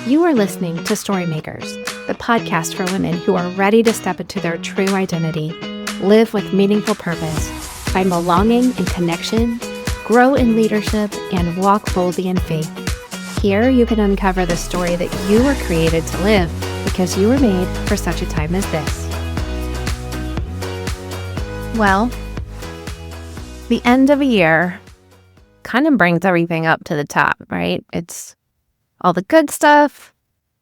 You are listening to Storymakers, the podcast for women who are ready to step into their true identity, live with meaningful purpose, find belonging and connection, grow in leadership, and walk boldly in faith. Here you can uncover the story that you were created to live because you were made for such a time as this. Well, the end of a year kind of brings everything up to the top, right? It's all the good stuff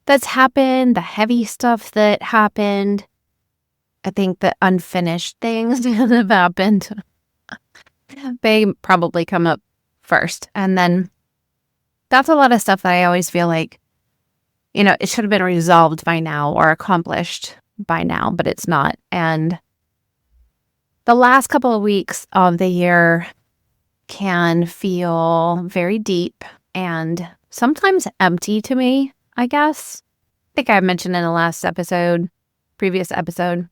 that's happened, the heavy stuff that happened. I think the unfinished things that have happened, they probably come up first. And then that's a lot of stuff that I always feel like, it should have been resolved by now or accomplished by now, but it's not. And the last couple of weeks of the year can feel very deep and sometimes empty to me, I guess. I think I mentioned in the previous episode,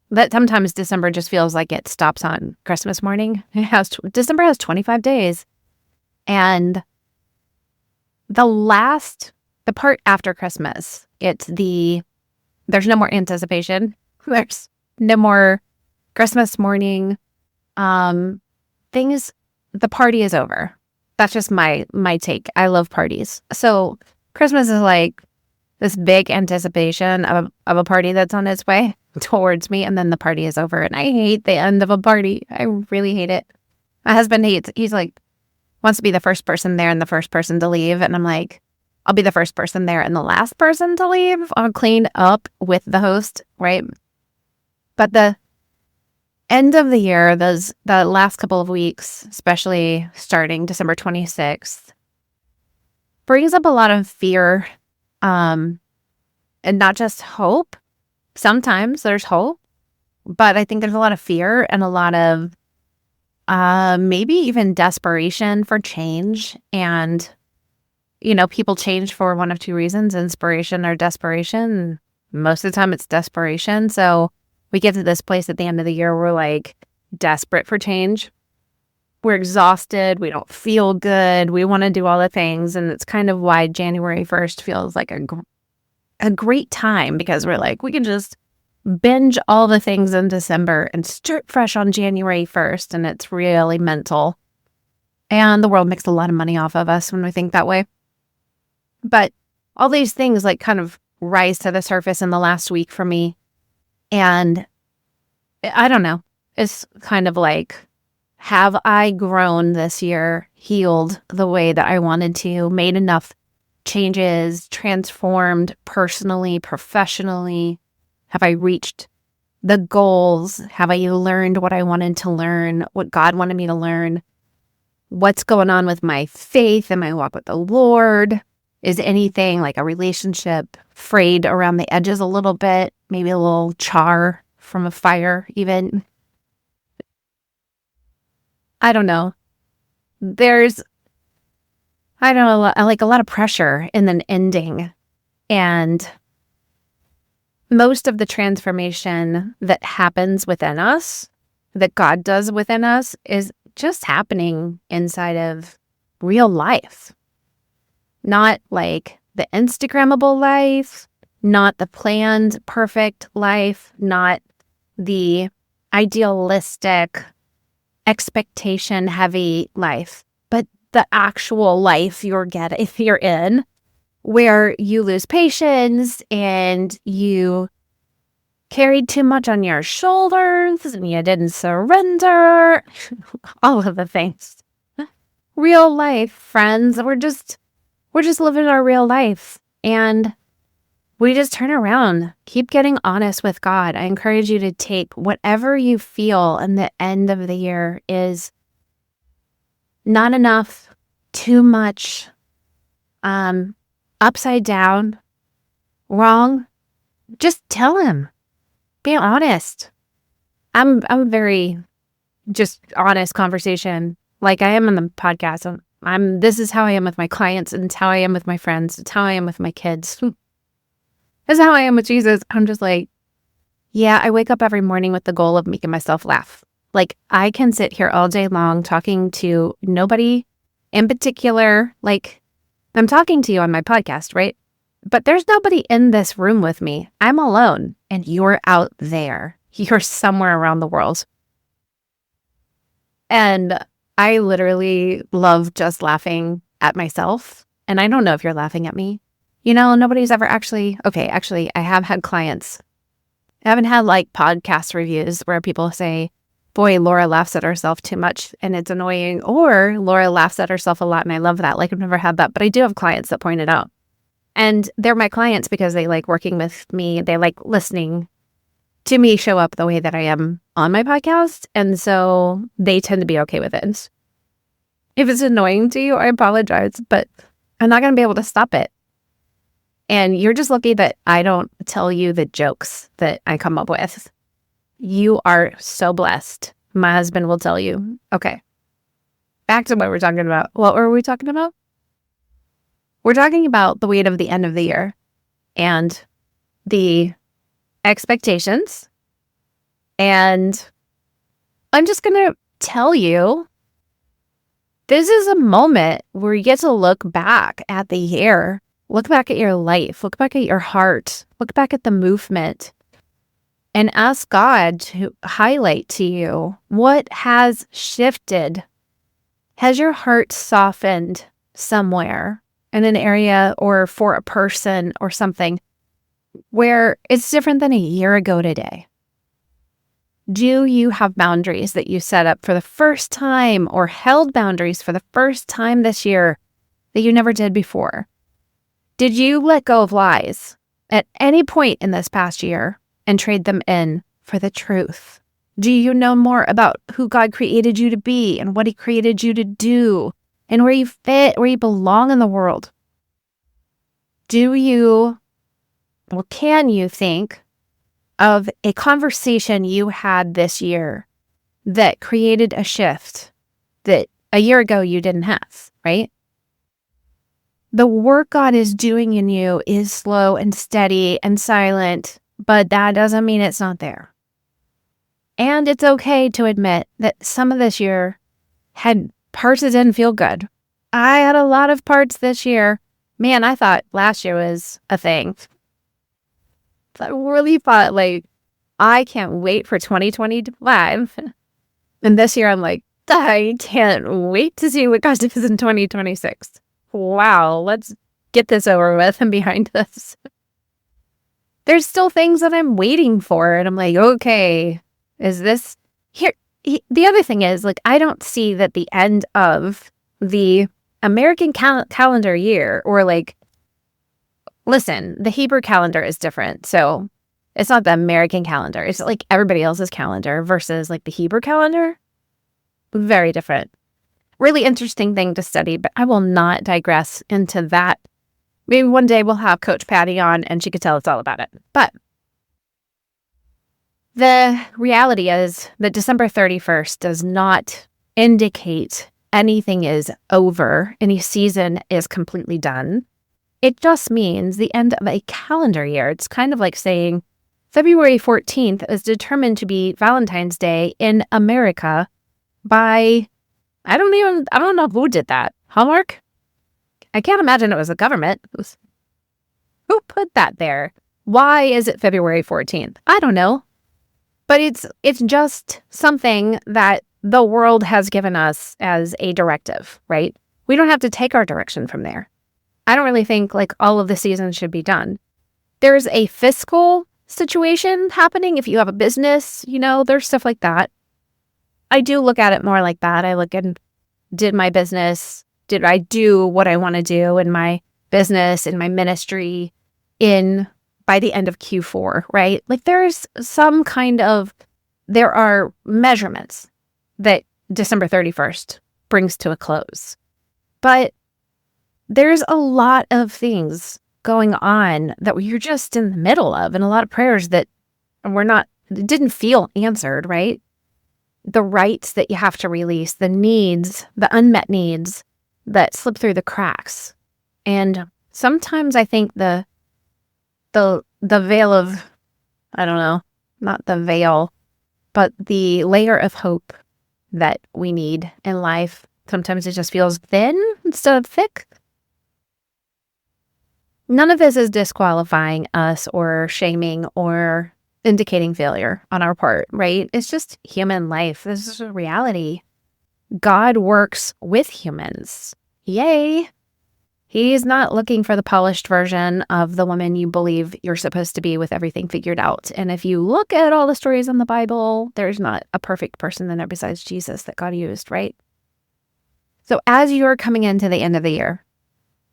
that sometimes December just feels like it stops on Christmas morning. December has 25 days. And the part after Christmas, there's no more anticipation. There's no more Christmas morning. The party is over. That's just my take. I love parties. So Christmas is like this big anticipation of a party that's on its way towards me, and then the party is over. And I hate the end of a party. I really hate it. My husband he's like, wants to be the first person there and the first person to leave. And I'm like, I'll be the first person there and the last person to leave. I'll clean up with the host, right? But the end of the year, the last couple of weeks, especially starting December 26th, brings up a lot of fear, and not just hope. Sometimes there's hope, but I think there's a lot of fear and a lot of maybe even desperation for change. And, people change for one of two reasons, inspiration or desperation. Most of the time it's desperation. So we get to this place at the end of the year, we're like desperate for change. We're exhausted. We don't feel good. We want to do all the things. And it's kind of why January 1st feels like a great time, because we're like, we can just binge all the things in December and start fresh on January 1st. And it's really mental. And the world makes a lot of money off of us when we think that way. But all these things like kind of rise to the surface in the last week for me. And I don't know, it's kind of like, have I grown this year, healed the way that I wanted to, made enough changes, transformed personally, professionally? Have I reached the goals? Have I learned what I wanted to learn, what God wanted me to learn? What's going on with my faith and my walk with the Lord? Is anything like a relationship frayed around the edges a little bit? Maybe a little char from a fire even? I don't know. There's, I don't know, like a lot of pressure in an ending. And most of the transformation that happens within us, that God does within us, is just happening inside of real life. Not like the Instagrammable life, not the planned perfect life, not the idealistic, expectation heavy life, but the actual life you're in, where you lose patience and you carried too much on your shoulders and you didn't surrender. All of the things. Real life, friends. We're just living our real life, and we just turn around. Keep getting honest with God. I encourage you to take whatever you feel in the end of the year is not enough, too much, upside down, wrong. Just tell him. Be honest. I'm very just honest conversation, like I am on the podcast. This is how I am with my clients, and it's how I am with my friends. It's how I am with my kids. This is how I am with Jesus. I'm just like, yeah, I wake up every morning with the goal of making myself laugh. Like, I can sit here all day long talking to nobody in particular. Like, I'm talking to you on my podcast, right? But there's nobody in this room with me. I'm alone, and you're out there. You're somewhere around the world. And I literally love just laughing at myself. And I don't know if you're laughing at me. Nobody's ever actually, I have had clients. I haven't had like podcast reviews where people say, boy, Laura laughs at herself too much and it's annoying, or Laura laughs at herself a lot and I love that. Like I've never had that, but I do have clients that point it out. And they're my clients because they like working with me. They like listening to me show up the way that I am on my podcast. And so they tend to be okay with it. If it's annoying to you, I apologize, but I'm not going to be able to stop it. And you're just lucky that I don't tell you the jokes that I come up with. You are so blessed. My husband will tell you. Okay. Back to what we're talking about. What were we talking about? We're talking about the weight of the end of the year and the expectations. And I'm just going to tell you, this is a moment where you get to look back at the year, look back at your life, look back at your heart, look back at the movement, and ask God to highlight to you what has shifted. Has your heart softened somewhere in an area or for a person or something where it's different than a year ago today? Do you have boundaries that you set up for the first time or held boundaries for the first time this year that you never did before? Did you let go of lies at any point in this past year and trade them in for the truth? Do you know more about who God created you to be and what He created you to do and where you fit, where you belong in the world? Can you think of a conversation you had this year that created a shift that a year ago you didn't have, right? The work God is doing in you is slow and steady and silent, but that doesn't mean it's not there. And it's okay to admit that some of this year had parts that didn't feel good. I had a lot of parts this year. Man, I thought last year was a thing. I really thought, like, I can't wait for 2025. And this year I'm like, I can't wait to see what God does in 2026. Wow, let's get this over with and behind us. There's still things that I'm waiting for. And I'm like, okay, is this here? The other thing is, like, I don't see that the end of the American calendar year, or like, listen, the Hebrew calendar is different. So it's not the American calendar. It's like everybody else's calendar versus like the Hebrew calendar. Very different. Really interesting thing to study, but I will not digress into that. Maybe one day we'll have Coach Patty on and she could tell us all about it. But the reality is that December 31st does not indicate anything is over, any season is completely done. It just means the end of a calendar year. It's kind of like saying February 14th is determined to be Valentine's Day in America by, I don't know who did that. Hallmark? I can't imagine it was the government. Who put that there? Why is it February 14th? I don't know. But it's just something that the world has given us as a directive, right? We don't have to take our direction from there. I don't really think like all of the seasons should be done. There's a fiscal situation happening. If you have a business, there's stuff like that. I do look at it more like that. I look and did my business, did I do what I want to do in my business, in my ministry, by the end of Q4, right? Like there are measurements that December 31st brings to a close. But there's a lot of things going on that you're just in the middle of, and a lot of prayers that didn't feel answered, right? The rights that you have to release, the needs, the unmet needs that slip through the cracks. And sometimes I think the veil of, I don't know, not the veil, but the layer of hope that we need in life, sometimes it just feels thin instead of thick. None of this is disqualifying us or shaming or indicating failure on our part, right? It's just human life. This is a reality. God works with humans. Yay. He's not looking for the polished version of the woman you believe you're supposed to be with everything figured out. And if you look at all the stories in the Bible, there's not a perfect person in there besides Jesus that God used, right? So as you're coming into the end of the year,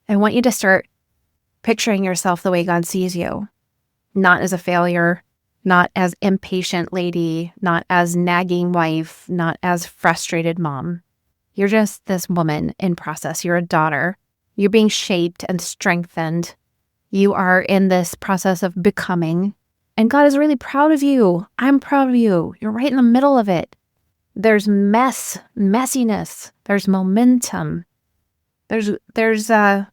I want you to start picturing yourself the way God sees you, not as a failure, not as impatient lady, not as nagging wife, not as frustrated mom. You're just this woman in process. You're a daughter. You're being shaped and strengthened. You are in this process of becoming, and God is really proud of you. I'm proud of you. You're right in the middle of it. There's messiness. There's momentum. There's a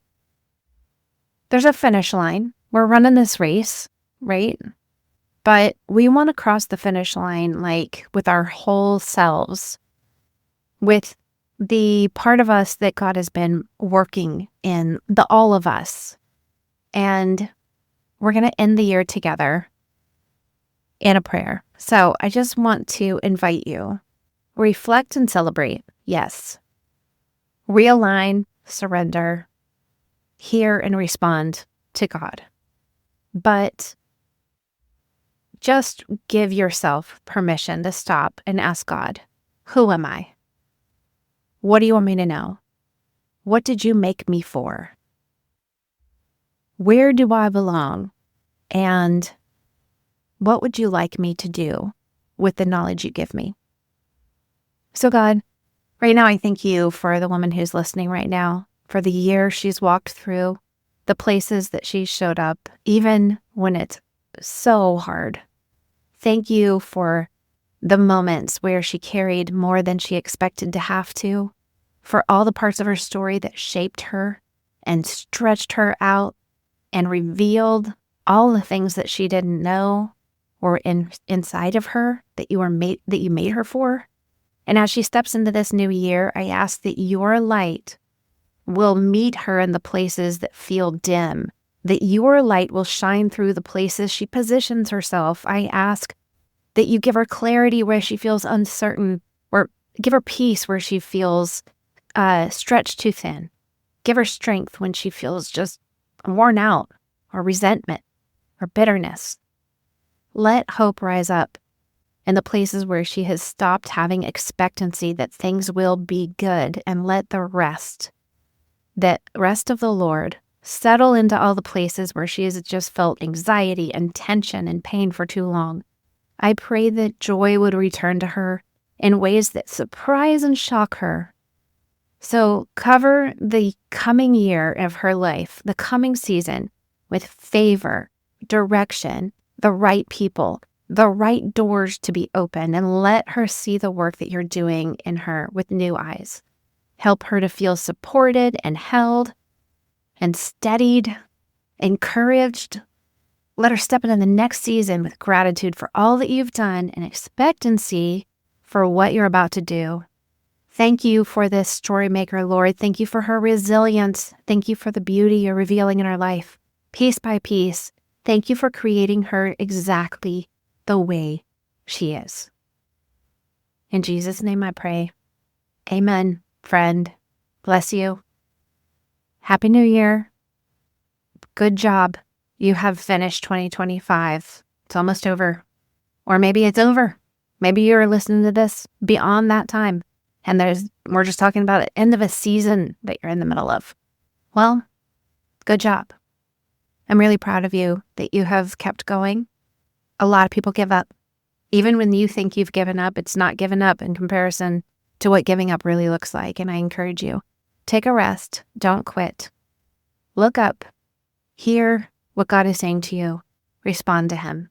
finish line. We're running this race, right? But we want to cross the finish line like with our whole selves, with the part of us that God has been working in, the all of us. And we're going to end the year together in a prayer. So I just want to invite you, reflect and celebrate. Yes. Realign, surrender, hear and respond to God. But just give yourself permission to stop and ask God, who am I? What do you want me to know? What did you make me for? Where do I belong? And what would you like me to do with the knowledge you give me? So God, right now I thank you for the woman who's listening right now, for the year she's walked through, the places that she showed up, even when it's so hard. Thank you for the moments where she carried more than she expected to have to, for all the parts of her story that shaped her and stretched her out and revealed all the things that she didn't know were inside of her that you made her for. And as she steps into this new year, I ask that your light will meet her in the places that feel dim, that your light will shine through the places she positions herself. I ask that you give her clarity where she feels uncertain, or give her peace where she feels stretched too thin. Give her strength when she feels just worn out, or resentment, or bitterness. Let hope rise up in the places where she has stopped having expectancy that things will be good, and let the rest of the Lord settle into all the places where she has just felt anxiety and tension and pain for too long. I pray that joy would return to her in ways that surprise and shock her. So cover the coming year of her life, the coming season, with favor, direction, the right people, the right doors to be open, and let her see the work that you're doing in her with new eyes. Help her to feel supported and held and steadied, encouraged. Let her step into the next season with gratitude for all that you've done and expectancy for what you're about to do. Thank you for this story maker, Lord. Thank you for her resilience. Thank you for the beauty you're revealing in her life, piece by piece. Thank you for creating her exactly the way she is. In Jesus' name I pray. Amen, friend. Bless you. Happy New Year. Good job. You have finished 2025. It's almost over. Or maybe it's over. Maybe you're listening to this beyond that time, and we're just talking about the end of a season that you're in the middle of. Well, good job. I'm really proud of you that you have kept going. A lot of people give up. Even when you think you've given up, it's not given up in comparison to what giving up really looks like. And I encourage you, take a rest. Don't quit. Look up. Hear what God is saying to you. Respond to him.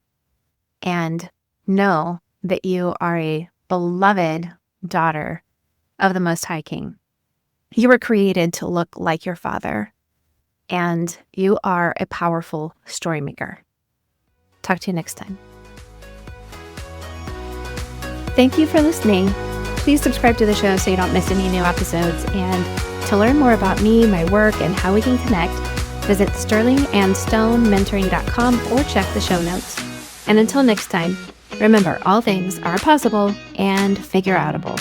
And know that you are a beloved daughter of the Most High King. You were created to look like your Father, and you are a powerful story maker. Talk to you next time. Thank you for listening. Please subscribe to the show so you don't miss any new episodes. And to learn more about me, my work, and how we can connect, Visit sterlingandstonementoring.com or check the show notes. And until next time, remember, all things are possible and figure outable.